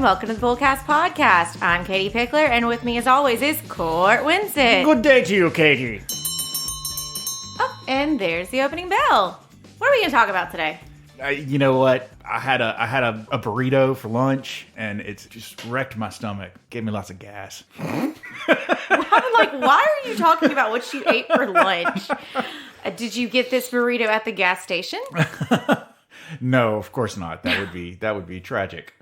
welcome to the BullCast podcast. I'm Katie Pickler, and with me as always is Court Winsett. Good day to you, Katie. Oh, and there's the opening bell. What are we going to talk about today? You know what? I had a burrito for lunch, and it's just wrecked my stomach. Gave me lots of gas. I'm like, why are you talking about what you ate for lunch? Did you get this burrito at the gas station? No, of course not. That would be tragic.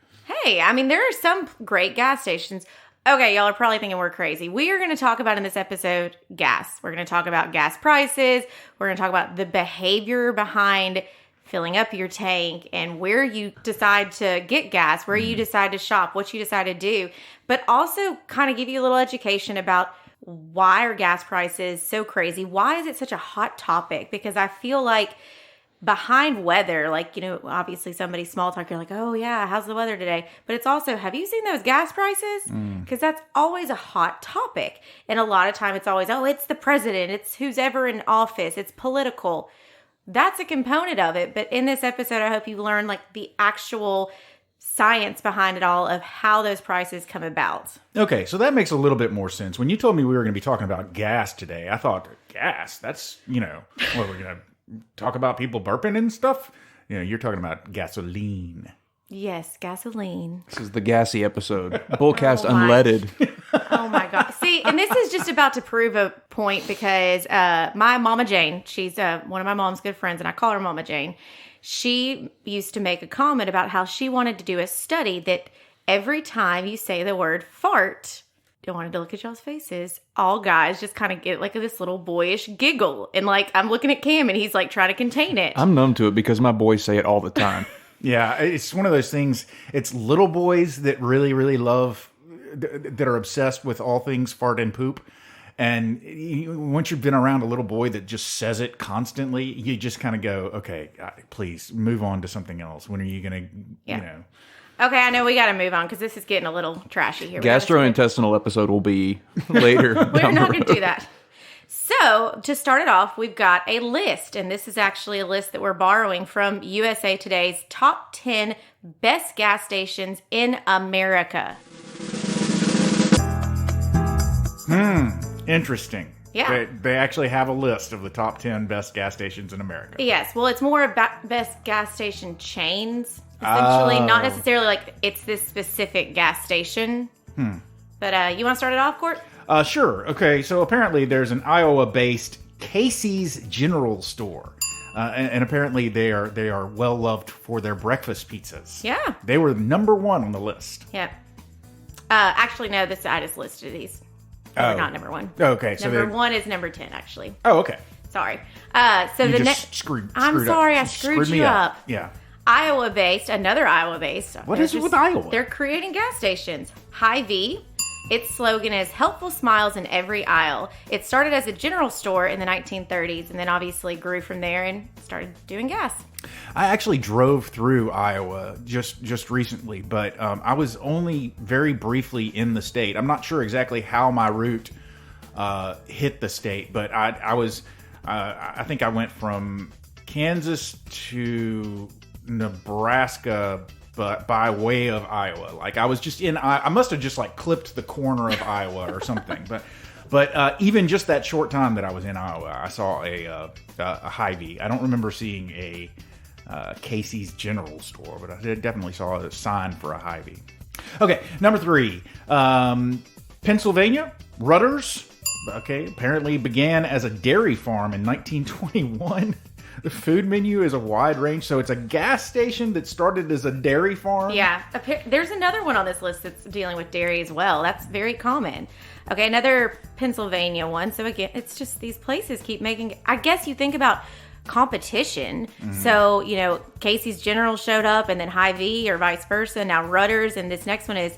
Hey, I mean, there are some great gas stations. Okay, y'all are probably thinking we're crazy. We are going to talk about in this episode gas. We're going to talk about gas prices. We're going to talk about the behavior behind filling up your tank and where you decide to get gas, where you decide to shop, what you decide to do, but also kind of give you a little education about why are gas prices so crazy? Why is it such a hot topic? Because I feel like behind weather, like, you know, obviously somebody small talk, you're like, oh yeah, how's the weather today? But it's also, have you seen those gas prices? Because that's always a hot topic. And a lot of time it's always, oh, it's the president, it's who's ever in office, it's political. That's a component of it. But in this episode, I hope you learn like the actual science behind it all of how those prices come about. Okay, so that makes a little bit more sense. When you told me we were going to be talking about gas today, I thought, gas? That's, you know, what we're going to talk about people burping and stuff? You know, you're talking about gasoline. Yes, gasoline. This is the gassy episode. BullCast Unleaded. Oh my God. See, and this is just about to prove a point because my Mama Jane, she's one of my mom's good friends, and I call her Mama Jane. She used to make a comment about how she wanted to do a study that every time you say the word fart, I wanted to look at y'all's faces. All guys just kind of get like this little boyish giggle. And like, I'm looking at Cam and he's like trying to contain it. I'm numb to it because my boys say it all the time. Yeah, it's one of those things. It's little boys that really, really love, that are obsessed with all things fart and poop. And once you've been around a little boy that just says it constantly, you just kind of go, okay, please move on to something else. When are you going to, you know. Okay, I know we got to move on because this is getting a little trashy here. Gastrointestinal episode will be later. We're not going to do that. So, to start it off, we've got a list, and this is actually a list that we're borrowing from USA Today's top 10 best gas stations in America. Interesting. Yeah. They actually have a list of the top 10 best gas stations in America. Yes, well, it's more about best gas station chains, essentially. Not necessarily like it's this specific gas station. But you want to start it off, Court? Sure. Okay, so apparently there's an Iowa-based Casey's General Store. And apparently they are well loved for their breakfast pizzas. Yeah. They were number one on the list. Yeah. Actually, no, I just listed these. They're not number one. Okay. So number one is number 10, actually. Oh, okay. Sorry. So you the just next. screwed I'm sorry, up. I screwed you up. Yeah. Iowa-based, another Iowa-based. What is it with Iowa? They're creating gas stations. Hy-Vee. Its slogan is helpful smiles in every aisle. It started as a general store in the 1930s and then obviously grew from there and started doing gas. I actually drove through Iowa just recently, but I was only very briefly in the state. I'm not sure exactly how my route hit the state, but I think I went from Kansas to Nebraska, but by way of Iowa. Like I was just I must have just like clipped the corner of Iowa or something. But even just that short time that I was in Iowa, I saw a Hy-Vee. I don't remember seeing a Casey's General Store, but I definitely saw a sign for a Hy-Vee. Okay, number 3, Pennsylvania, Rudders. Okay, apparently began as a dairy farm in 1921. The food menu is a wide range, so it's a gas station that started as a dairy farm. Yeah, there's another one on this list that's dealing with dairy as well. That's very common. Okay, another Pennsylvania one. So again, it's just these places keep making, I guess you think about competition. So, you know, Casey's General showed up and then Hy-Vee or vice versa. Now Rudders, and this next one is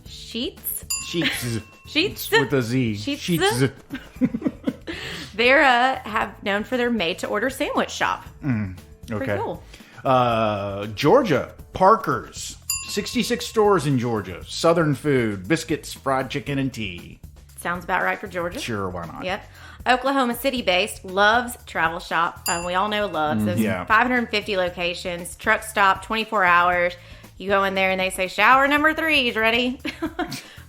Sheetz. Sheetz with a Z. Sheetz. They're have known for their made-to-order sandwich shop. Okay. Pretty cool. Georgia, Parker's. 66 stores in Georgia. Southern food, biscuits, fried chicken, and tea. Sounds about right for Georgia. Sure, why not? Yep. Oklahoma City-based Love's Travel Shop. We all know Love's. There's 550 locations, truck stop, 24 hours. You go in there and they say, shower number 3 is ready.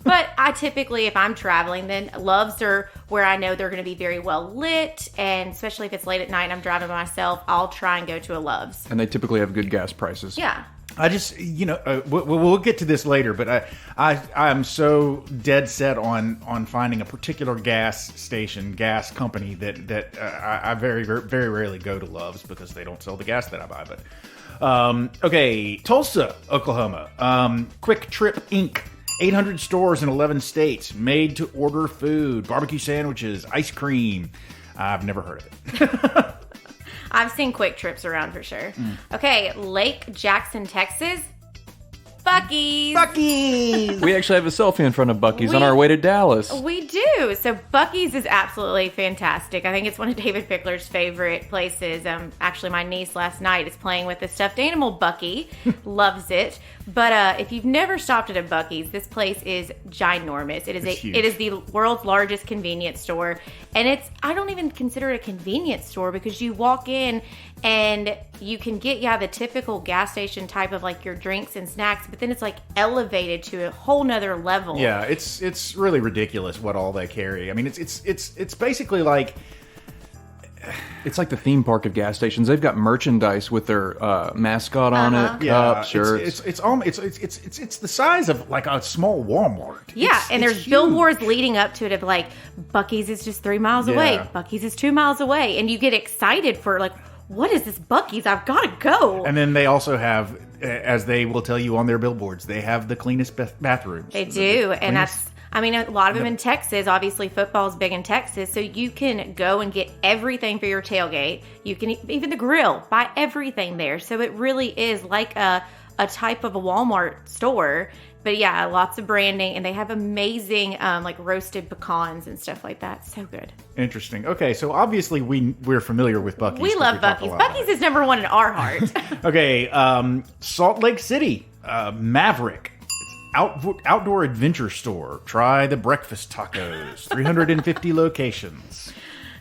But I typically, if I'm traveling, then Loves are where I know they're going to be very well lit. And especially if it's late at night and I'm driving by myself, I'll try and go to a Loves. And they typically have good gas prices. Yeah. I just, we'll get to this later, but I'm so dead set on finding a particular gas station, gas company that I very, very rarely go to Love's because they don't sell the gas that I buy. But okay, Tulsa, Oklahoma, Quick Trip Inc. 800 stores in 11 states, made to order food, barbecue sandwiches, ice cream. I've never heard of it. I've seen Quick Trips around for sure. Okay, Lake Jackson, Texas. Buc-ee's. Buc-ee's! We actually have a selfie in front of Buc-ee's on our way to Dallas. We do. So Buc-ee's is absolutely fantastic. I think it's one of David Pickler's favorite places. Actually, my niece last night is playing with the stuffed animal Buc-ee. Loves it. But if you've never stopped at a Buc-ee's, this place is ginormous. It is the world's largest convenience store. And I don't even consider it a convenience store because you walk in and you can get, the typical gas station type of like your drinks and snacks, but then it's like elevated to a whole nother level. Yeah, it's really ridiculous what all they carry. I mean, it's basically like... It's like the theme park of gas stations. They've got merchandise with their mascot on it, cups, shirts. It's the size of like a small Walmart. Yeah, and there's huge. billboards leading up to it of like, Buc-ee's is just 3 miles away. Buc-ee's is 2 miles away. And you get excited for like, what is this Buc-ee's? I've got to go. And then they also have, as they will tell you on their billboards, they have the cleanest bathrooms. They do. And a lot of them in Texas. Obviously, football's big in Texas. So you can go and get everything for your tailgate. You can, even the grill, buy everything there. So it really is like a type of a Walmart store. But yeah, lots of branding. And they have amazing like roasted pecans and stuff like that. So good. Interesting. Okay, so obviously we're familiar with Buc-ee's. We love Buc-ee's. Buc-ee's is number 1 in our heart. Okay, Salt Lake City, Maverick. Outdoor adventure store. Try the breakfast tacos. 350 locations.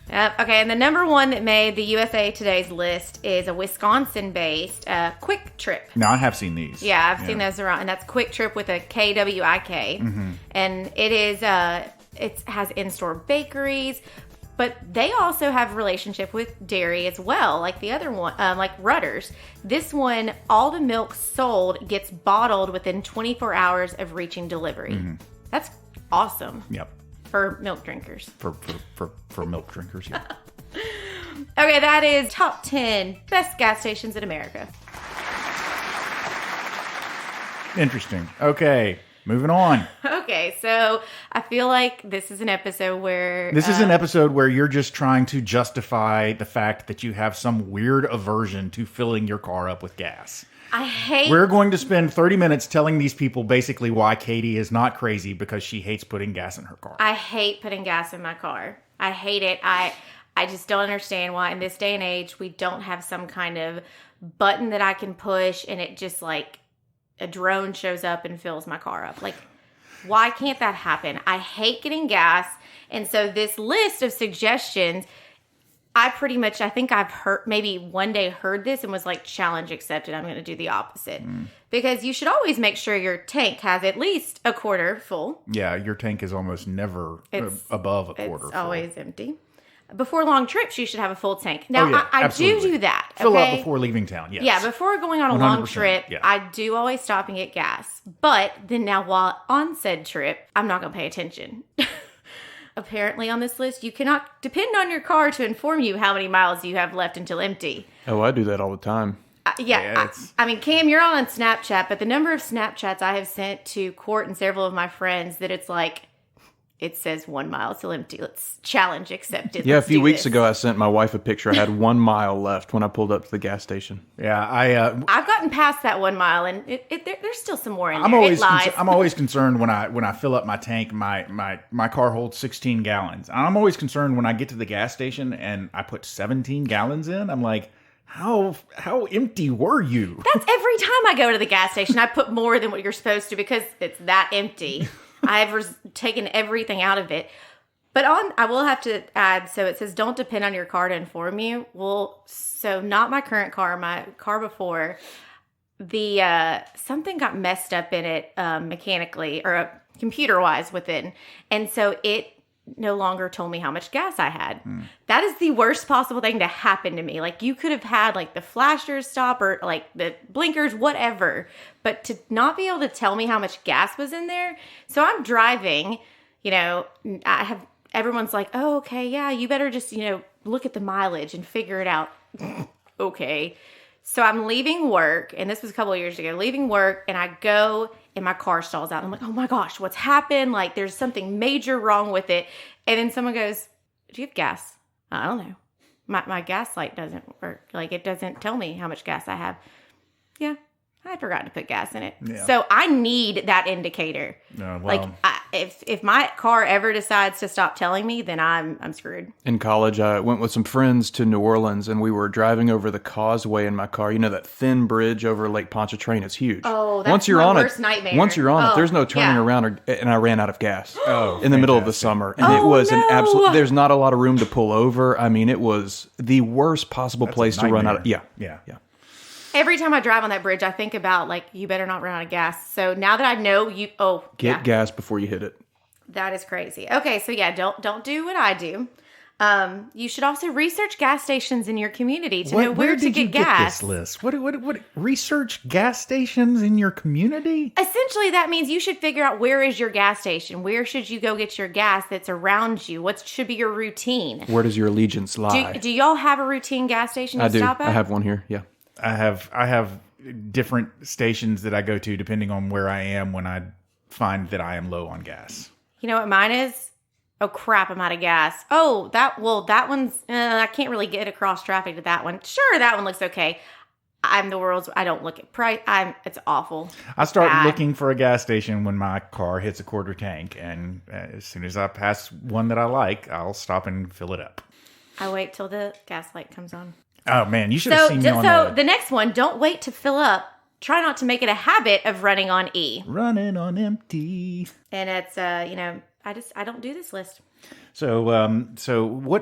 Yep. Okay, and the number 1 that made the USA Today's list is a Wisconsin-based Quick Trip. Now, I have seen these. Yeah, I've seen those around, and that's Quick Trip with a KWIK. And it is it has in-store bakeries, but they also have a relationship with dairy as well, like the other one, like Rudders. This one, all the milk sold gets bottled within 24 hours of reaching delivery. That's awesome. Yep. For milk drinkers. For milk drinkers, yeah. Okay, that is top 10 best gas stations in America. Interesting. Okay. Moving on. Okay, so I feel like this is an episode where... This is an episode where you're just trying to justify the fact that you have some weird aversion to filling your car up with gas. We're going to spend 30 minutes telling these people basically why Katie is not crazy because she hates putting gas in her car. I hate putting gas in my car. I hate it. I just don't understand why in this day and age we don't have some kind of button that I can push and it just like... a drone shows up and fills my car up. Like, why can't that happen? I hate getting gas. And so this list of suggestions, I think I've heard, maybe one day heard this and was like, challenge accepted. I'm going to do the opposite. Because you should always make sure your tank has at least a quarter full. Yeah, your tank is almost never above a quarter full. It's always empty. Before long trips, you should have a full tank. Now, I do that. Fill up before leaving town, yes. Yeah, before going on a long trip, I do always stop and get gas. But then now while on said trip, I'm not going to pay attention. Apparently on this list, you cannot depend on your car to inform you how many miles you have left until empty. Oh, I do that all the time. I mean, Cam, you're on Snapchat, but the number of Snapchats I have sent to Court and several of my friends that it's like, it says 1 mile till empty. Let's challenge accepted. Yeah, a few weeks ago, I sent my wife a picture. I had 1 mile left when I pulled up to the gas station. Yeah, I've gotten past that 1 mile, and there's still some more in there. I'm always concerned when I fill up my tank. My car holds 16 gallons. I'm always concerned when I get to the gas station and I put 17 gallons in. I'm like, how empty were you? That's every time I go to the gas station. I put more than what you're supposed to because it's that empty. I've taken everything out of it. But I will have to add, so it says, don't depend on your car to inform you. Well, so not my current car, my car before, the something got messed up in it mechanically or computer-wise within. And so it no longer told me how much gas I had. That is the worst possible thing to happen to me. Like, you could have had like the flashers stop or like the blinkers, whatever, but to not be able to tell me how much gas was in there. So I'm driving, everyone's like, oh, okay, yeah, you better just, look at the mileage and figure it out. Okay. So I'm leaving work, and this was a couple of years ago, leaving work, and I go and my car stalls out. I'm like, oh my gosh, what's happened? Like, there's something major wrong with it. And then someone goes, do you have gas? I don't know. My gas light doesn't work. Like, it doesn't tell me how much gas I have. Yeah, I forgot to put gas in it. Yeah. So I need that indicator. Like, if my car ever decides to stop telling me, then I'm screwed. In college, I went with some friends to New Orleans, and we were driving over the causeway in my car. You know, that thin bridge over Lake Pontchartrain is huge. Oh, that's my worst nightmare. Once you're on it, there's no turning around, and I ran out of gas in the middle of the summer. And it was an absolute, there's not a lot of room to pull over. I mean, it was the worst possible place to run out of. Yeah. Every time I drive on that bridge, I think about, like, you better not run out of gas. So now that I know get gas before you hit it. That is crazy. Okay, so yeah, don't do what I do. You should also research gas stations in your community to know where to get gas. Get this list? What research gas stations in your community? Essentially, that means you should figure out where is your gas station. Where should you go get your gas that's around you? What should be your routine? Where does your allegiance lie? Do y'all have a routine gas station you stop at? I have one here, yeah. I have different stations that I go to depending on where I am when I find that I am low on gas. You know what mine is? Oh crap, I'm out of gas. Oh, that one's, I can't really get across traffic to that one. Sure, that one looks okay. I don't look at price. It's awful. I start looking for a gas station when my car hits a quarter tank. And as soon as I pass one that I like, I'll stop and fill it up. I wait till the gas light comes on. Oh, man, you should have seen me on that. So the next one, don't wait to fill up. Try not to make it a habit of running on E. Running on empty. And it's, I don't do this list. So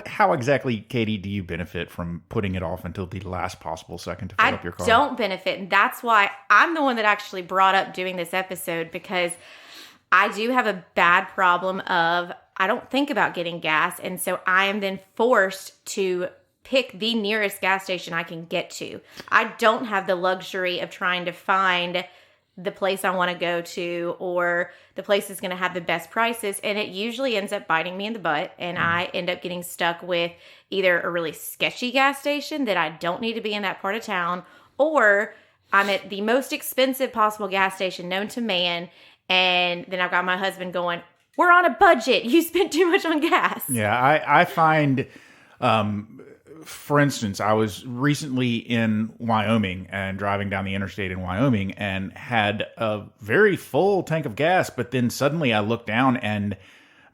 how exactly, Katie, do you benefit from putting it off until the last possible second to fill up your car? I don't benefit. And that's why I'm the one that actually brought up doing this episode, because I do have a bad problem of, I don't think about getting gas. And so I am then forced to pick the nearest gas station I can get to. I don't have the luxury of trying to find the place I want to go to or the place that's going to have the best prices. And it usually ends up biting me in the butt. And I end up getting stuck with either a really sketchy gas station that I don't need to be in that part of town, or I'm at the most expensive possible gas station known to man. And then I've got my husband going, we're on a budget. You spent too much on gas. Yeah, I find... for instance, I was recently in Wyoming and driving down the interstate in Wyoming and had a very full tank of gas, but then suddenly I looked down and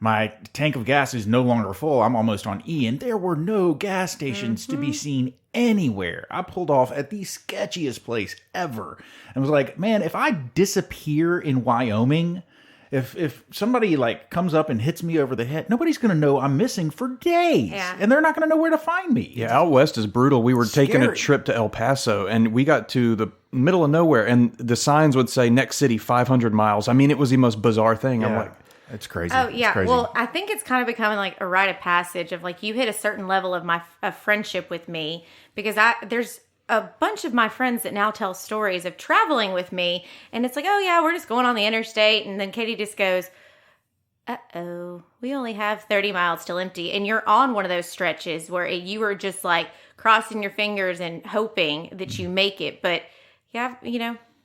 my tank of gas is no longer full. I'm almost on E, and there were no gas stations to be seen anywhere. I pulled off at the sketchiest place ever and was like, man, if I disappear in Wyoming... If somebody like comes up and hits me over the head, nobody's going to know I'm missing for days. Yeah. And they're not going to know where to find me. Yeah, out west is brutal. We were taking a trip to El Paso, and we got to the middle of nowhere, and the signs would say next city 500 miles. I mean, it was the most bizarre thing. Yeah. I'm like, it's crazy. Oh, yeah. Crazy. Well, I think it's kind of becoming like a rite of passage of like you hit a certain level of friendship with me, because there's a bunch of my friends that now tell stories of traveling with me, and it's like, oh yeah, we're just going on the interstate, and then Katie just goes, uh-oh, we only have 30 miles till empty, and you're on one of those stretches where you are just like crossing your fingers and hoping that you make it. But yeah,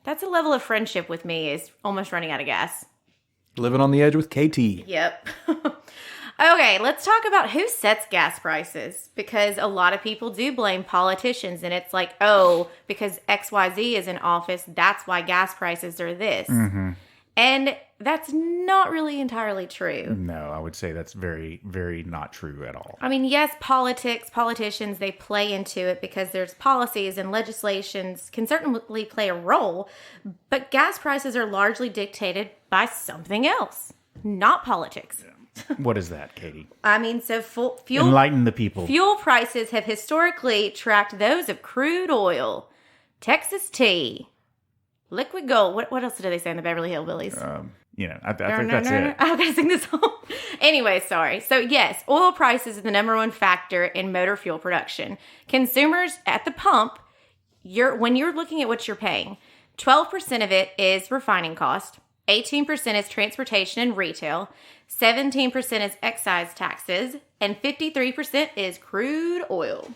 that's a level of friendship with me, is almost running out of gas. Living on the edge with KT. Yep. Okay, let's talk about who sets gas prices, because a lot of people do blame politicians, and it's like, oh, because XYZ is in office, that's why gas prices are this. Mm-hmm. And that's not really entirely true. No, I would say that's very, very not true at all. I mean, yes, politicians, they play into it because there's policies and legislations can certainly play a role, but gas prices are largely dictated by something else, not politics. Yeah. What is that, Katie? I mean, so fuel... Enlighten the people. Fuel prices have historically tracked those of crude oil, Texas tea, Liquid gold. What else do they say in the Beverly Hillbillies? I think that's it. I've got to sing this song. Anyway, sorry. So yes, oil prices is the number one factor in motor fuel production. Consumers at the pump, when you're looking at what you're paying, 12% of it is refining cost, 18% is transportation and retail, 17% is excise taxes, and 53% is crude oil.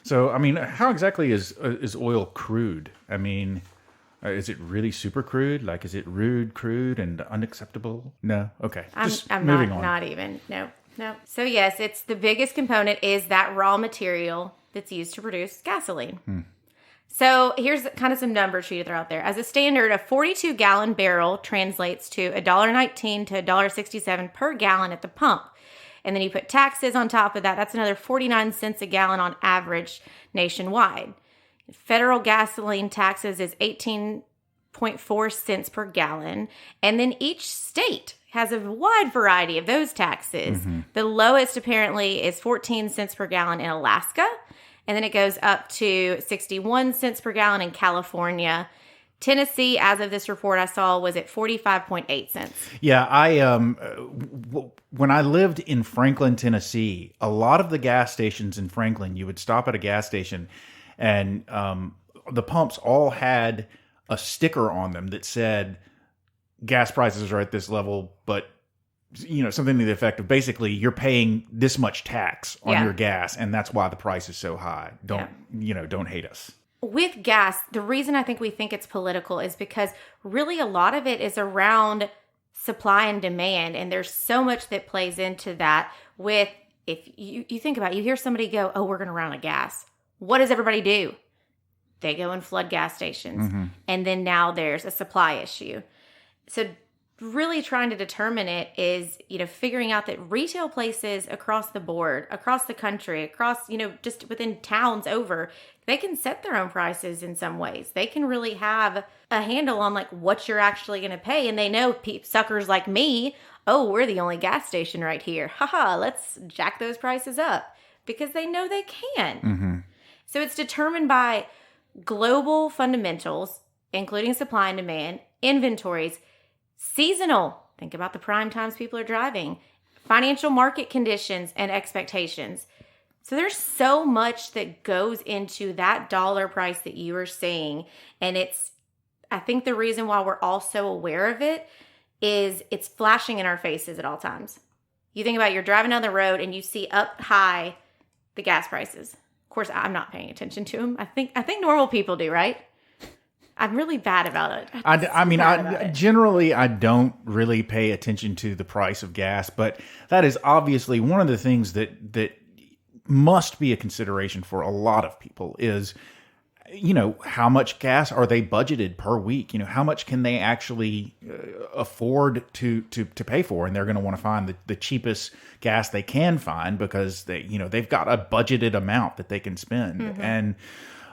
So, I mean, how exactly is oil crude? I mean, is it really super crude? Like, is it rude, crude, and unacceptable? No? Okay. I'm moving on. Not even. No. So, yes, it's the biggest component is that raw material that's used to produce gasoline. So, here's kind of some numbers for you to throw out there. As a standard, a 42-gallon barrel translates to $1.19 to $1.67 per gallon at the pump. And then you put taxes on top of that. That's another 49 cents a gallon on average nationwide. Federal gasoline taxes is 18.4 cents per gallon. And then each state has a wide variety of those taxes. The lowest apparently is 14 cents per gallon in Alaska. And then it goes up to 61 cents per gallon in California. Tennessee, as of this report I saw, was at 45.8 cents. Yeah, when I lived in Franklin, Tennessee, a lot of the gas stations in Franklin, you would stop at a gas station and the pumps all had a sticker on them that said gas prices are at this level, but something to the effect of basically you're paying this much tax on your gas, and that's why the price is so high. Don't hate us. With gas, the reason I think we think it's political is because really a lot of it is around supply and demand, and there's so much that plays into that. With, if you think about it, you hear somebody go, oh, we're going to run out of gas. What does everybody do? They go and flood gas stations. And then now there's a supply issue. So really trying to determine it is, figuring out that retail places across the board, across the country, across, just within towns over, they can set their own prices in some ways. They can really have a handle on like what you're actually going to pay. And they know suckers like me, oh, we're the only gas station right here. Haha, let's jack those prices up because they know they can. So it's determined by global fundamentals, including supply and demand, inventories, seasonal, think about the prime times people are driving, financial market conditions, and expectations. So there's so much that goes into that dollar price that you are seeing. And I think the reason why we're all so aware of it is it's flashing in our faces at all times. You think about you're driving down the road and you see up high the gas prices. Of course, I'm not paying attention to them. I think normal people do, right? I'm really bad about it. Generally, I don't really pay attention to the price of gas, but that is obviously one of the things that must be a consideration for a lot of people is, how much gas are they budgeted per week? How much can they actually afford to pay for? And they're going to want to find the cheapest gas they can find because they've got a budgeted amount that they can spend. And,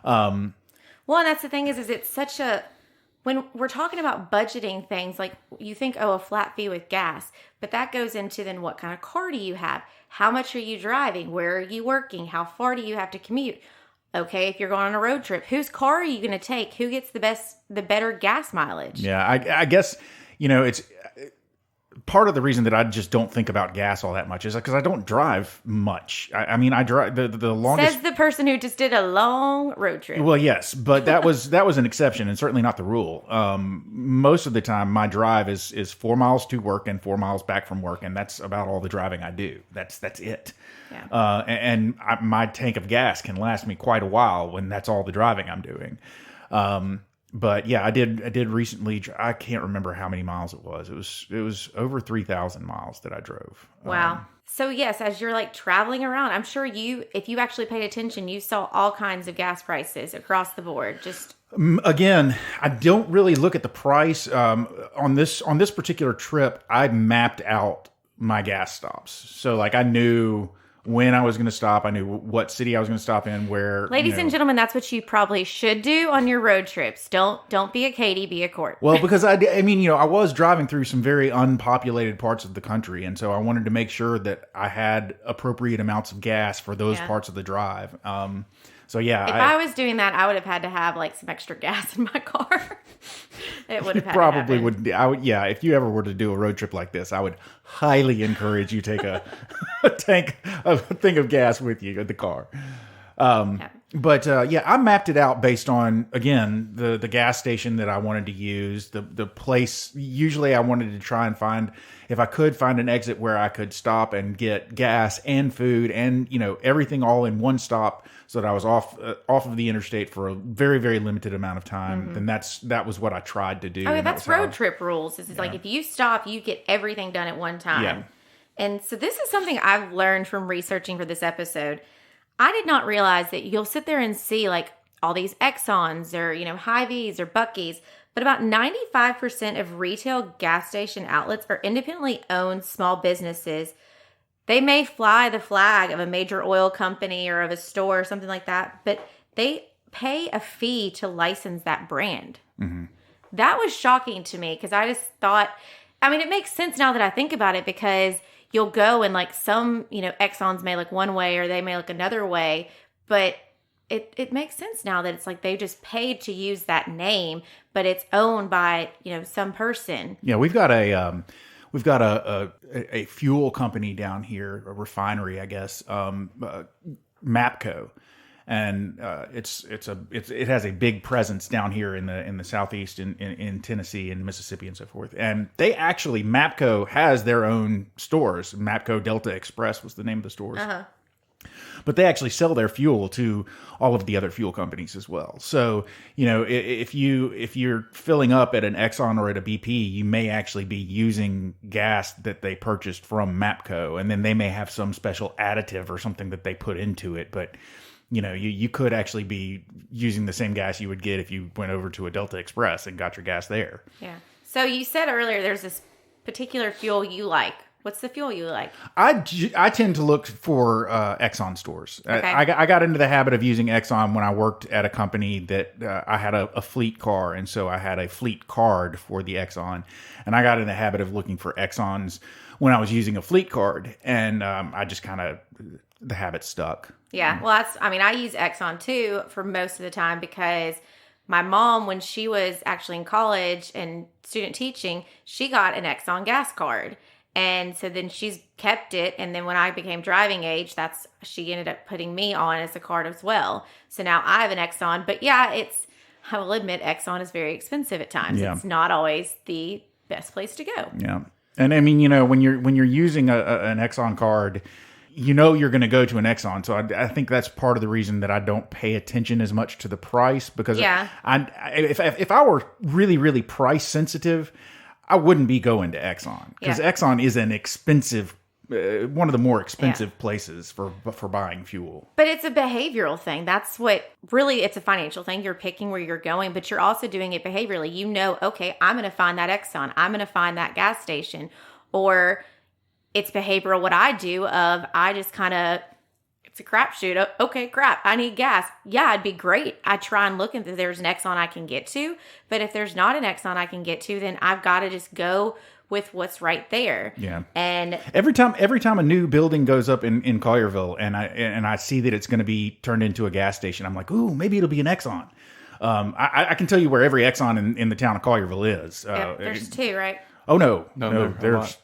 well, and that's the thing is it's such when we're talking about budgeting things, like you think, oh, a flat fee with gas, but that goes into then what kind of car do you have? How much are you driving? Where are you working? How far do you have to commute? Okay, if you're going on a road trip, whose car are you going to take? Who gets the better gas mileage? Yeah, I guess, it's part of the reason that I just don't think about gas all that much is because I don't drive much. I drive the longest. Says the person who just did a long road trip. Well, yes, but that was an exception and certainly not the rule. Most of the time, my drive is 4 miles to work and 4 miles back from work, and that's about all the driving I do. That's it. Yeah. My tank of gas can last me quite a while when that's all the driving I'm doing. But yeah, I did recently. I can't remember how many miles it was. It was over 3,000 miles that I drove. Wow. So yes, as you're like traveling around, I'm sure if you actually paid attention, you saw all kinds of gas prices across the board. Just again, I don't really look at the price on this particular trip. I mapped out my gas stops, so like I knew when I was going to stop. I knew what city I was going to stop in, where. Ladies and gentlemen, that's what you probably should do on your road trips. Don't be a Katie, be a Court. Well, because I was driving through some very unpopulated parts of the country, and so I wanted to make sure that I had appropriate amounts of gas for those parts of the drive. So yeah, if I was doing that, I would have had to have like some extra gas in my car. It would have had probably to happen. would. I would. Yeah, if you ever were to do a road trip like this, I would highly encourage you take a thing of gas with you in the car. But yeah, I mapped it out based on, again, the gas station that I wanted to use, the place. Usually I wanted to try and find, if I could find an exit where I could stop and get gas and food and, everything all in one stop, so that I was off of the interstate for a very, very limited amount of time. Then that was what I tried to do. Oh, that's road trip rules. It's like if you stop, you get everything done at one time. Yeah. And so this is something I've learned from researching for this episode. I did not realize that you'll sit there and see like all these Exxons or, Hy-Vees or Buc-ee's, but about 95% of retail gas station outlets are independently owned small businesses. They may fly the flag of a major oil company or of a store or something like that, but they pay a fee to license that brand. That was shocking to me because I just thought, it makes sense now that I think about it, because you'll go and like some, Exxons may look one way or they may look another way, but it makes sense now that it's like they just paid to use that name, but it's owned by, some person. Yeah, we've got a fuel company down here, a refinery, I guess, Mapco. And it has a big presence down here in the southeast in Tennessee and Mississippi and so forth. And they actually, Mapco has their own stores. Mapco Delta Express was the name of the stores. But they actually sell their fuel to all of the other fuel companies as well. So, if you're filling up at an Exxon or at a BP, you may actually be using gas that they purchased from Mapco, and then they may have some special additive or something that they put into it. But you could actually be using the same gas you would get if you went over to a Delta Express and got your gas there. Yeah. So you said earlier there's this particular fuel you like. What's the fuel you like? I tend to look for Exxon stores. Okay. I got into the habit of using Exxon when I worked at a company that I had a fleet car, and so I had a fleet card for the Exxon, and I got in the habit of looking for Exxons when I was using a fleet card, and I just kind of, the habit stuck. Yeah, well, I use Exxon too for most of the time because my mom, when she was actually in college and student teaching, she got an Exxon gas card. And so then she's kept it. And then when I became driving age, she ended up putting me on as a card as well. So now I have an Exxon. But yeah, I will admit Exxon is very expensive at times. Yeah. It's not always the best place to go. Yeah. And when you're using an Exxon card, you're going to go to an Exxon. So I think that's part of the reason that I don't pay attention as much to the price, because if I were really, really price sensitive, I wouldn't be going to Exxon, because Exxon is an expensive, one of the more expensive places for buying fuel. But it's a behavioral thing. That's what really, it's a financial thing. You're picking where you're going, but you're also doing it behaviorally. Okay, I'm going to find that Exxon. I'm going to find that gas station. Or it's behavioral what I do of I just kind of, it's a crapshoot. Okay, crap, I need gas. Yeah, it'd be great. I try and look if there's an Exxon I can get to. But if there's not an Exxon I can get to, then I've got to just go with what's right there. Yeah. And every time a new building goes up in Collierville and I see that it's going to be turned into a gas station, I'm like, ooh, maybe it'll be an Exxon. I can tell you where every Exxon in the town of Collierville is. There's two, right? Oh no!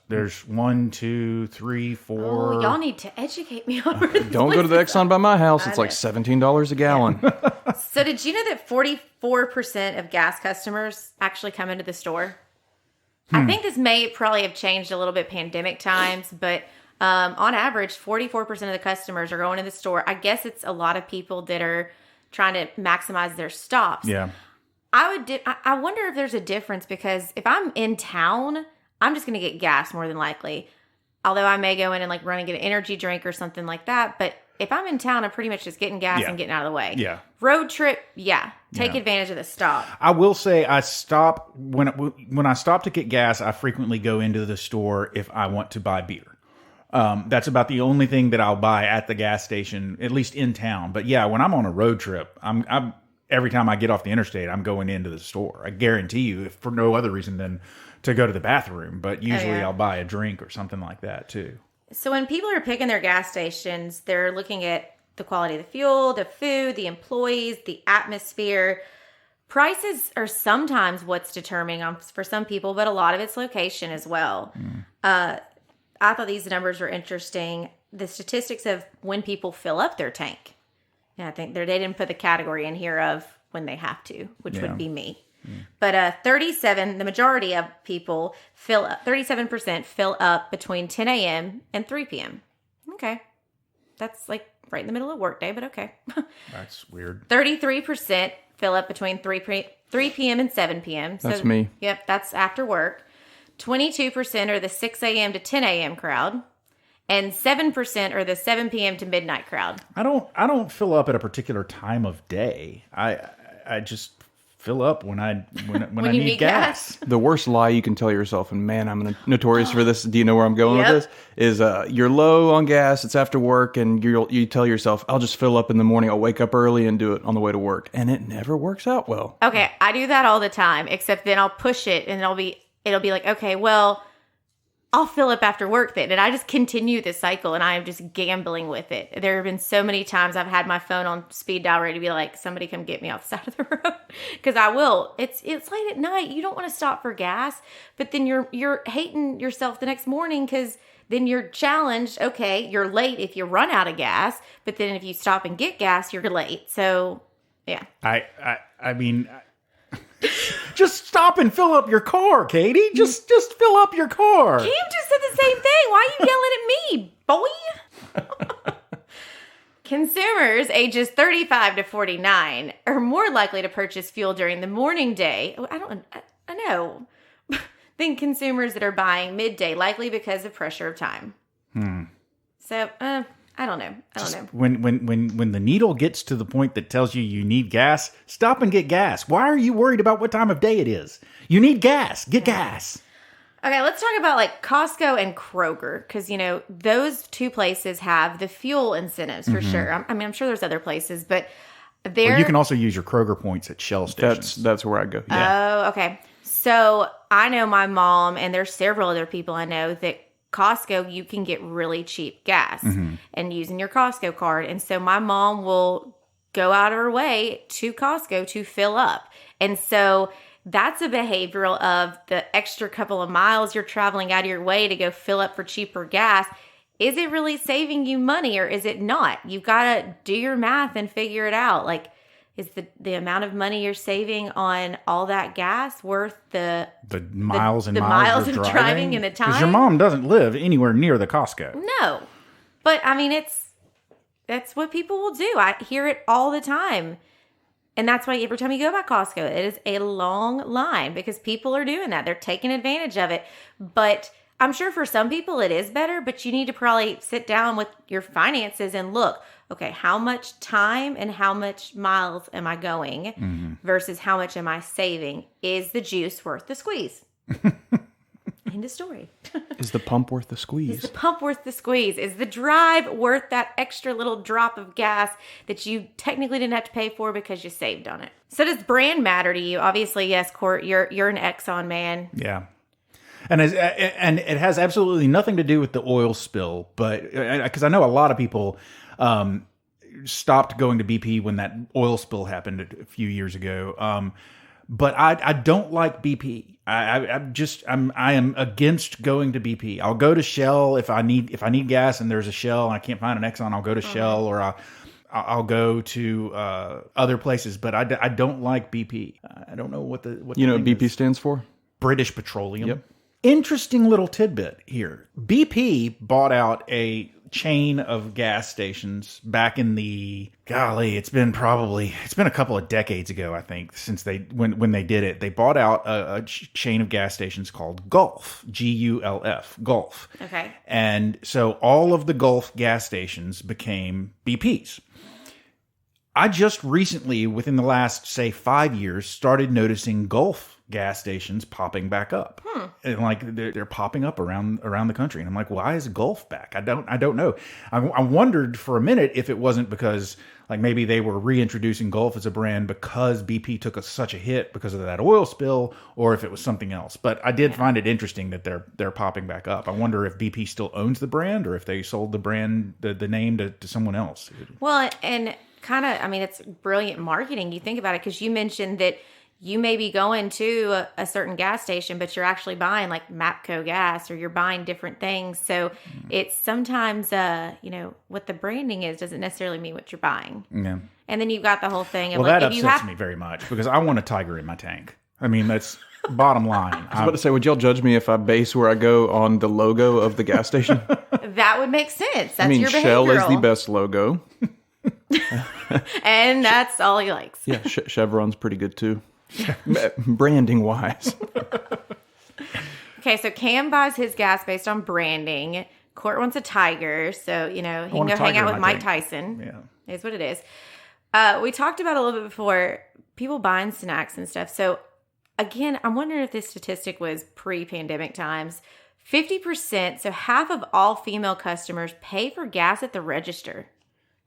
There's 1, 2, 3, 4. Oh, y'all need to educate me on. Don't go to the Exxon by my house. It's like $17 a gallon. Yeah. So did you know that 44% of gas customers actually come into the store? I think this may probably have changed a little bit pandemic times, but on average, 44% of the customers are going to the store. I guess it's a lot of people that are trying to maximize their stops. Yeah. I wonder if there's a difference, because if I'm in town, I'm just going to get gas more than likely. Although I may go in and like run and get an energy drink or something like that. But if I'm in town, I'm pretty much just getting gas and getting out of the way. Yeah. Road trip, take advantage of the stop. I will say I stop when I stop to get gas. I frequently go into the store if I want to buy beer. That's about the only thing that I'll buy at the gas station, at least in town. But yeah, when I'm on a road trip, I'm every time I get off the interstate, I'm going into the store. I guarantee you, if for no other reason than to go to the bathroom. But usually I'll buy a drink or something like that too. So when people are picking their gas stations, they're looking at the quality of the fuel, the food, the employees, the atmosphere. Prices are sometimes what's determining for some people, but a lot of it's location as well. I thought these numbers were interesting. The statistics of when people fill up their tank. And I think they didn't put the category in here of when they have to, which would be me. But the majority of people 37% fill up between 10 a.m. and 3 p.m. Okay. That's like right in the middle of workday, but okay. That's weird. 33% fill up between 3 p.m. and 7 p.m. That's me. Yep, that's after work. 22% are the 6 a.m. to 10 a.m. crowd. And 7% are the 7 p.m. to midnight crowd. I don't fill up at a particular time of day. I just fill up when I need gas. The worst lie you can tell yourself, and man, I'm notorious for this. Do you know where I'm going with this? Is you're low on gas, it's after work, and you tell yourself, I'll just fill up in the morning, I'll wake up early and do it on the way to work. And it never works out well. Okay, I do that all the time, except then I'll push it and it'll be like, okay, well, I'll fill up after work then. And I just continue this cycle, and I am just gambling with it. There have been so many times I've had my phone on speed dial ready to be like, somebody come get me off the side of the road. Because I will. It's late at night. You don't want to stop for gas. But then you're hating yourself the next morning because then you're challenged. Okay, you're late if you run out of gas. But then if you stop and get gas, you're late. So, yeah. I mean... Just stop and fill up your car, Katie. Just fill up your car. Cam just said the same thing. Why are you yelling at me, boy? Consumers ages 35 to 49 are more likely to purchase fuel during the morning day. I know. Than consumers that are buying midday, likely because of pressure of time. So, I don't know. When the needle gets to the point that tells you need gas, stop and get gas. Why are you worried about what time of day it is? You need gas. Get gas. Okay, let's talk about like Costco and Kroger, because those two places have the fuel incentives for sure. I'm sure there's other places, but you can also use your Kroger points at Shell stations. That's where I go. Yeah. Oh, okay. So I know my mom, and there's several other people I know that Costco, you can get really cheap gas and using your Costco card. And so my mom will go out of her way to Costco to fill up. And so that's a behavioral of the extra couple of miles you're traveling out of your way to go fill up for cheaper gas. Is it really saving you money or is it not? You've got to do your math and figure it out. Like, is the amount of money you're saving on all that gas worth the miles and miles of driving and the time? Because your mom doesn't live anywhere near the Costco. No, but I mean that's what people will do. I hear it all the time, and that's why every time you go by Costco, it is a long line because people are doing that. They're taking advantage of it. But I'm sure for some people it is better. But you need to probably sit down with your finances and look. Okay, how much time and how much miles am I going versus how much am I saving? Is the juice worth the squeeze? End of story. Is the pump worth the squeeze? Is the pump worth the squeeze? Is the drive worth that extra little drop of gas that you technically didn't have to pay for because you saved on it? So does brand matter to you? Obviously, yes, Court, you're an Exxon man. Yeah. And it has absolutely nothing to do with the oil spill, but because I know a lot of people stopped going to BP when that oil spill happened a few years ago. But I don't like BP. I am against going to BP. I'll go to Shell if I need gas and there's a Shell and I can't find an Exxon. I'll go to Shell or I'll go to other places. But I don't like BP. I don't know what BP stands for? British Petroleum. Yep. Interesting little tidbit here. BP bought out a chain of gas stations back in it's been a couple of decades ago, I think, since when they did it. They bought out a chain of gas stations called Gulf, Gulf, Gulf. Okay. And so all of the Gulf gas stations became BP's. I just recently, within the last, say, 5 years, started noticing Gulf gas stations popping back up. And like they're popping up around the country. And I'm like, why is Gulf back? I don't know. I wondered for a minute if it wasn't because like maybe they were reintroducing Gulf as a brand because BP took such a hit because of that oil spill, or if it was something else. But I did find it interesting that they're popping back up. I wonder if BP still owns the brand or if they sold the brand, the name to someone else. Well, and kind of, I mean, it's brilliant marketing. You think about it, because you mentioned that you may be going to a certain gas station, but you're actually buying like MAPCO gas, or you're buying different things. So it's sometimes, what the branding is doesn't necessarily mean what you're buying. Yeah. And then you've got the whole thing of well, like, that if upsets you me very much because I want a Tiger in my tank. I mean, that's bottom line. I was about to say, would y'all judge me if I base where I go on the logo of the gas station? that would make sense. That's your Shell is the behavioral. best logo. And that's all he likes. Yeah, Chevron's pretty good too. Branding wise. Okay, so Cam buys his gas based on branding. Court wants a Tiger, so he can go hang out with Mike Tyson. Yeah, is what it is. We talked about a little bit before people buying snacks and stuff. So again, I'm wondering if this statistic was pre-pandemic times. 50%, so half of all female customers pay for gas at the register.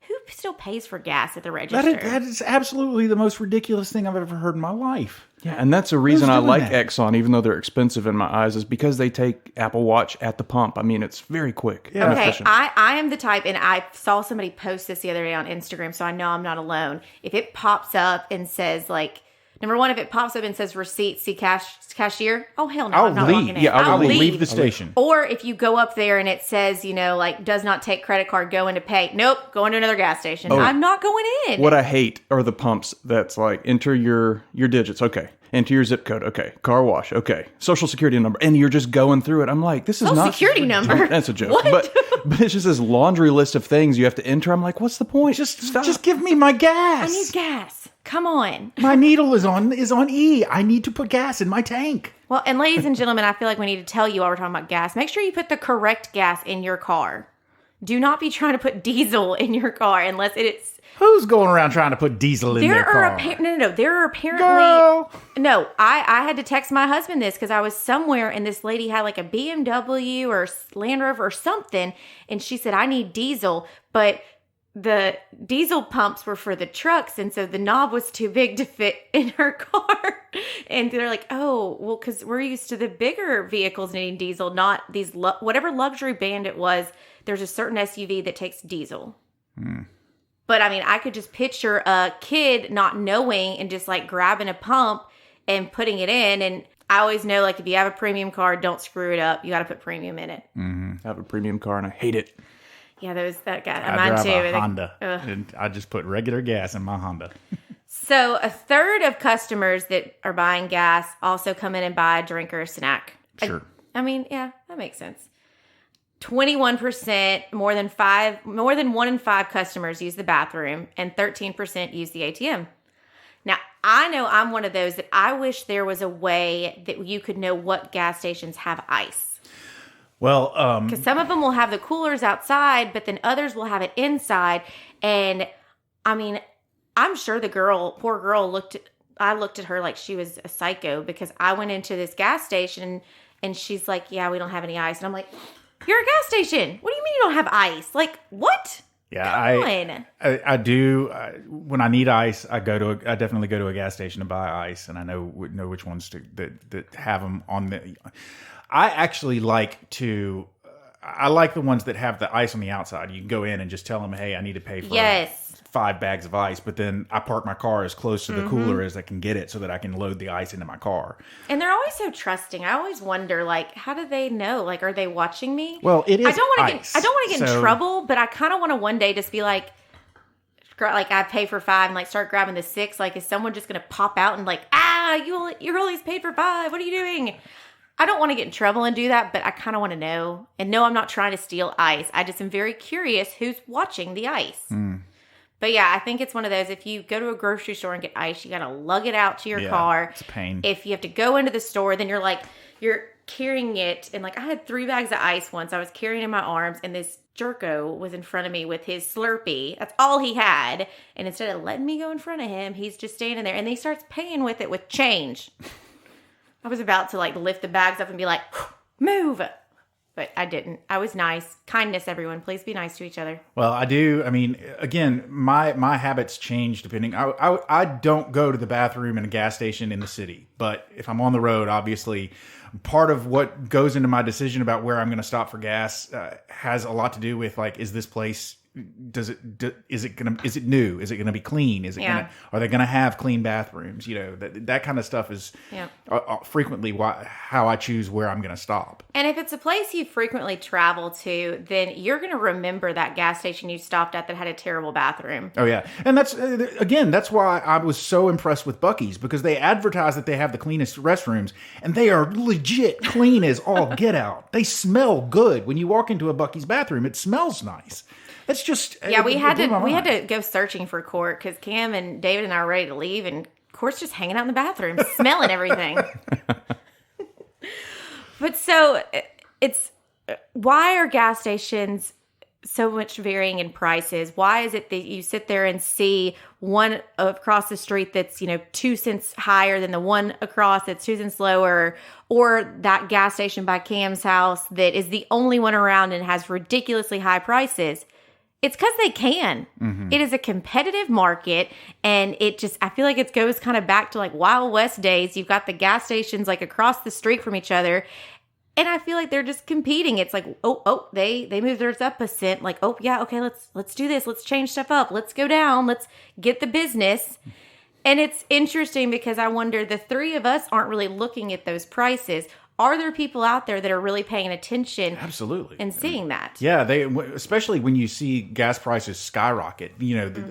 Who still pays for gas at the register? that is absolutely the most ridiculous thing I've ever heard in my life. Yeah, and that's a reason Who's I doing like that? Exxon, even though they're expensive in my eyes, is because they take Apple Watch at the pump. I mean, it's very quick. Yeah. and Okay, efficient. I am the type, and I saw somebody post this the other day on Instagram, so I know I'm not alone. If it pops up and says, like, number one, if it pops up and says receipt, see cashier, oh, hell no, I'm not walking in. I will leave. leave the station. Or if you go up there and it says, does not take credit card, go in to pay. Nope, go into another gas station. I'm not going in. What I hate are the pumps that's like, enter your digits, okay. Enter your zip code, okay. Car wash, okay. Social security number, and you're just going through it. I'm like, this is Social not... security number? That's a joke. What? But it's just this laundry list of things you have to enter. I'm like, what's the point? Just stop. Just give me my gas. I need gas. Come on. My needle is on E. I need to put gas in my tank. Well, and ladies and gentlemen, I feel like we need to tell you while we're talking about gas, make sure you put the correct gas in your car. Do not be trying to put diesel in your car unless it's... Who's going around trying to put diesel in their car? No. There are apparently... Girl. No, I had to text my husband this because I was somewhere and this lady had like a BMW or Land Rover or something. And she said, I need diesel. But the diesel pumps were for the trucks. And so the knob was too big to fit in her car. And they're like, oh, well, because we're used to the bigger vehicles needing diesel, not these, whatever luxury band it was. There's a certain SUV that takes diesel. But I mean, I could just picture a kid not knowing and just like grabbing a pump and putting it in. And I always know, like, if you have a premium car, don't screw it up. You got to put premium in it. I have a premium car and I hate it. Yeah, that guy. I Mine drive too. a Honda, and I just put regular gas in my Honda. So a third of customers that are buying gas also come in and buy a drink or a snack. Sure. I mean, yeah, that makes sense. 21%, more than 1 in 5 customers use the bathroom, and 13% use the ATM. Now, I know I'm one of those that I wish there was a way that you could know what gas stations have ice. Well, Because some of them will have the coolers outside, but then others will have it inside. And I mean, I'm sure the poor girl I looked at her like she was a psycho, because I went into this gas station and she's like, yeah, we don't have any ice. And I'm like, you're a gas station. What do you mean you don't have ice? Like, what? yeah, Come on. I do. When I need ice, I definitely go to a gas station to buy ice, and I know which ones that have them on the. I actually like to. I like the ones that have the ice on the outside. You can go in and just tell them, "Hey, I need to pay for 5 bags of ice." But then I park my car as close to the cooler as I can get it, so that I can load the ice into my car. And they're always so trusting. I always wonder, like, how do they know? Like, are they watching me? Well, it is. I don't want to get in so- trouble, but I kind of want to one day just be like I pay for 5 and like start grabbing the 6. Like, is someone just going to pop out and like, you always paid for 5. What are you doing? I don't want to get in trouble and do that, but I kind of want to know. And no, I'm not trying to steal ice. I just am very curious who's watching the ice. But yeah, I think it's one of those, if you go to a grocery store and get ice, you got to lug it out to your car. It's a pain. If you have to go into the store, then you're carrying it. And like, I had 3 bags of ice once. I was carrying it in my arms, and this jerko was in front of me with his Slurpee. That's all he had. And instead of letting me go in front of him, he's just standing there. And then he starts paying with it with change. I was about to like lift the bags up and be like, move. But I didn't. I was nice. Kindness, everyone. Please be nice to each other. Well, I do. I mean, again, my habits change depending. I don't go to the bathroom in a gas station in the city. But if I'm on the road, obviously, part of what goes into my decision about where I'm going to stop for gas has a lot to do with, like, is this place... is it new? Is it gonna be clean? Are they gonna have clean bathrooms? You know, that kind of stuff is frequently how I choose where I'm gonna stop. And if it's a place you frequently travel to, then you're gonna remember that gas station you stopped at that had a terrible bathroom. Oh yeah, and that's why I was so impressed with Buc-ee's, because they advertise that they have the cleanest restrooms, and they are legit clean as all get out. They smell good. When you walk into a Buc-ee's bathroom, it smells nice. That's just we had to go searching for Court because Cam and David and I were ready to leave, and Court's just hanging out in the bathroom, smelling everything. But so it's why are gas stations so much varying in prices? Why is it that you sit there and see one across the street that's 2 cents higher than the one across that's 2 cents lower, or that gas station by Cam's house that is the only one around and has ridiculously high prices? It's because they can. Mm-hmm. It is a competitive market, and I feel like it goes kind of back to like Wild West days. You've got the gas stations like across the street from each other, and I feel like they're just competing. It's like, they moved theirs up a cent. Like, oh yeah, okay, let's do this. Let's change stuff up. Let's go down. Let's get the business. And it's interesting because I wonder, the three of us aren't really looking at those prices. Are there people out there that are really paying attention? Absolutely. And seeing that? Yeah, especially when you see gas prices skyrocket.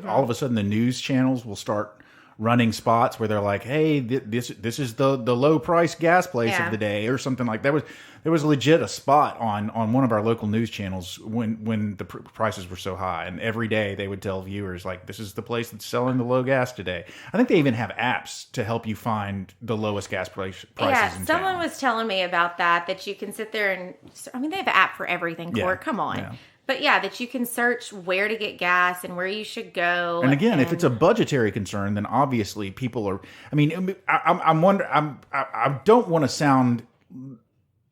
All of a sudden the news channels will start running spots where they're like, "Hey, this is the low price gas place of the day," or something like that. There was legit a spot on one of our local news channels when the prices were so high, and every day they would tell viewers, like, this is the place that's selling the low gas today. I think they even have apps to help you find the lowest gas prices in someone town. was telling me about that you can sit there and, I mean, they have an app for everything, Court. Come on. Yeah. But yeah, that you can search where to get gas and where you should go. And again, if it's a budgetary concern, then obviously people are. I mean, I don't want to sound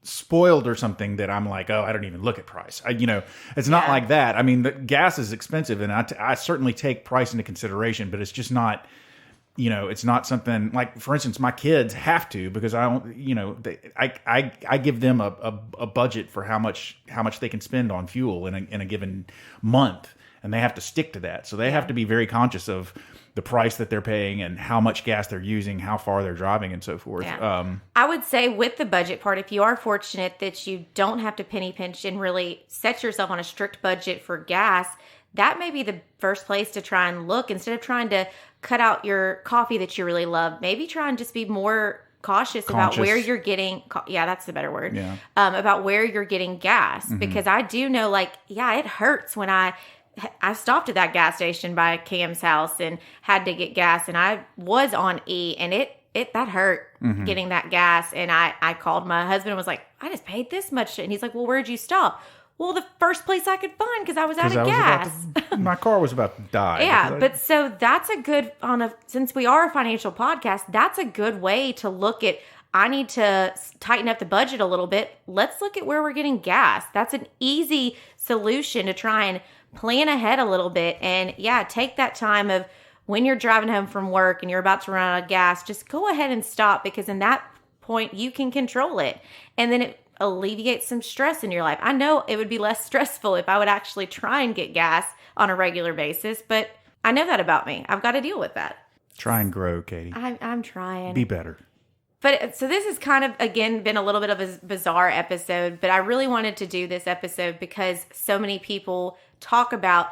spoiled or something that I'm like, oh, I don't even look at price. It's not like that. I mean, the gas is expensive, and I certainly take price into consideration, but it's just not. It's not something like, for instance, my kids have to, because I don't, I give them a budget for how much they can spend on fuel in a given month, and they have to stick to that. So they have to be very conscious of the price that they're paying and how much gas they're using, how far they're driving, and so forth. Yeah. I would say with the budget part, if you are fortunate that you don't have to penny pinch and really set yourself on a strict budget for gas, that may be the first place to try and look. Instead of trying to cut out your coffee that you really love, maybe try and just be more cautious about where you're getting, that's the better word, about where you're getting gas. Mm-hmm. Because I do know, it hurts when I stopped at that gas station by Cam's house and had to get gas, and I was on E, and that hurt getting that gas. And I called my husband and was like, I just paid this much. And he's like, well, where'd you stop? Well, the first place I could find, because I was out of gas. My car was about to die. Yeah, but so that's a good, since we are a financial podcast, that's a good way to look at, I need to tighten up the budget a little bit. Let's look at where we're getting gas. That's an easy solution to try and plan ahead a little bit. And take that time of when you're driving home from work and you're about to run out of gas, just go ahead and stop, because in that point you can control it. And then it alleviates some stress in your life. I know it would be less stressful if I would actually try and get gas on a regular basis, but I know that about me. I've got to deal with that. Try and grow, Katie. I'm trying. Be better. But so this has kind of, again, been a little bit of a bizarre episode, but I really wanted to do this episode because so many people talk about,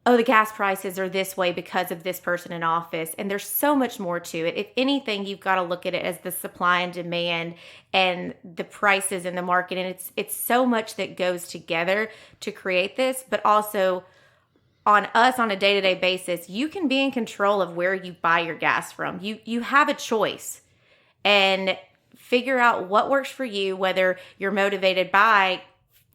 oh, the gas prices are this way because of this person in office. And there's so much more to it. If anything, you've got to look at it as the supply and demand and the prices in the market. And it's so much that goes together to create this, but also on us on a day-to-day basis, you can be in control of where you buy your gas from. You have a choice, and figure out what works for you, whether you're motivated by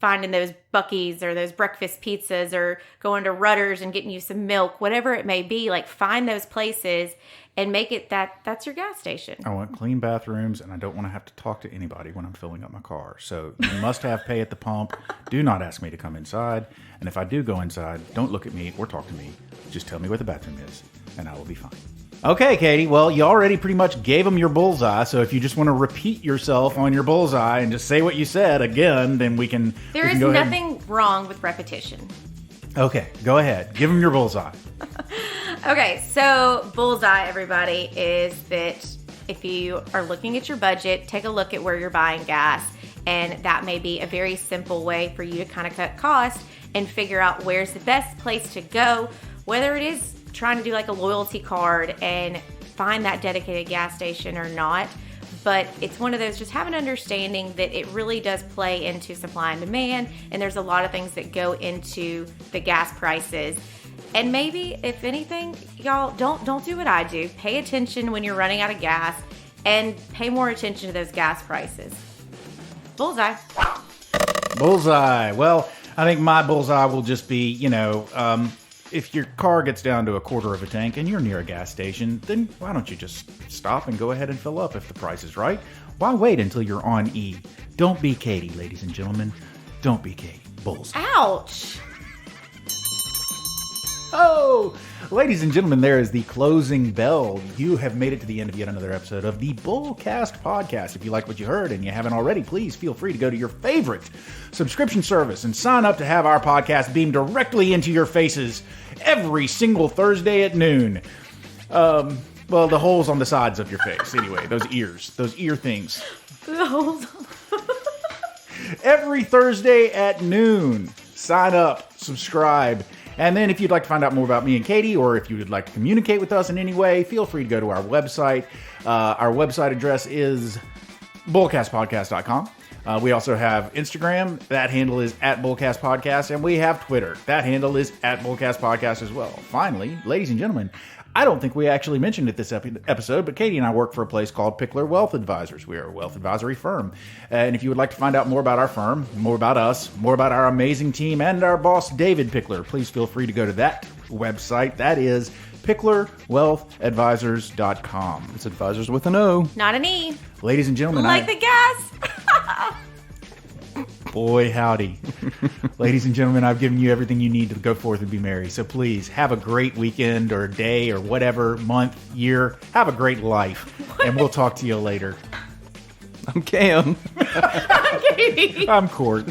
finding those Buc-ee's or those breakfast pizzas or going to Rudders and getting you some milk, whatever it may be. Like, find those places and make it that's your gas station. I want clean bathrooms, and I don't want to have to talk to anybody when I'm filling up my car. So you must have pay at the pump. Do not ask me to come inside. And if I do go inside, don't look at me or talk to me. Just tell me where the bathroom is, and I will be fine. Okay, Katie. Well, you already pretty much gave them your bullseye. So if you just want to repeat yourself on your bullseye and just say what you said again, then we can. There is nothing wrong with repetition. Okay, go ahead. Give them your bullseye. Okay, so bullseye, everybody, is that if you are looking at your budget, take a look at where you're buying gas. And that may be a very simple way for you to kind of cut costs and figure out where's the best place to go, whether it is trying to do like a loyalty card and find that dedicated gas station or not. But it's one of those, just have an understanding that it really does play into supply and demand, and there's a lot of things that go into the gas prices. And maybe, if anything, y'all, don't do what I do. Pay attention when you're running out of gas and pay more attention to those gas prices. Bullseye. Bullseye. Well, I think my bullseye will just be, if your car gets down to a quarter of a tank and you're near a gas station, then why don't you just stop and go ahead and fill up if the price is right? Why wait until you're on E? Don't be Katie, ladies and gentlemen. Don't be Katie. Bullseye. Ouch. Oh, ladies and gentlemen, there is the closing bell. You have made it to the end of yet another episode of the BullCast podcast. If you like what you heard and you haven't already, please feel free to go to your favorite subscription service and sign up to have our podcast beamed directly into your faces every single Thursday at noon. Well, the holes on the sides of your face. Anyway, those ear things. The holes. Every Thursday at noon. Sign up, subscribe. And then if you'd like to find out more about me and Katie, or if you would like to communicate with us in any way, feel free to go to our website. Our website address is bullcastpodcast.com. We also have Instagram. That handle is @BullCastPodcast. And we have Twitter. That handle is @BullCastPodcast as well. Finally, ladies and gentlemen, I don't think we actually mentioned it this episode, but Katie and I work for a place called Pickler Wealth Advisors. We are a wealth advisory firm. And if you would like to find out more about our firm, more about us, more about our amazing team, and our boss, David Pickler, please feel free to go to that website. That is picklerwealthadvisors.com. It's advisors with an O. Not an E. Ladies and gentlemen, Like the gas. Boy, howdy. Ladies and gentlemen, I've given you everything you need to go forth and be merry. So please, have a great weekend or day or whatever, month, year. Have a great life. And we'll talk to you later. I'm Cam. I'm Katie. I'm Court.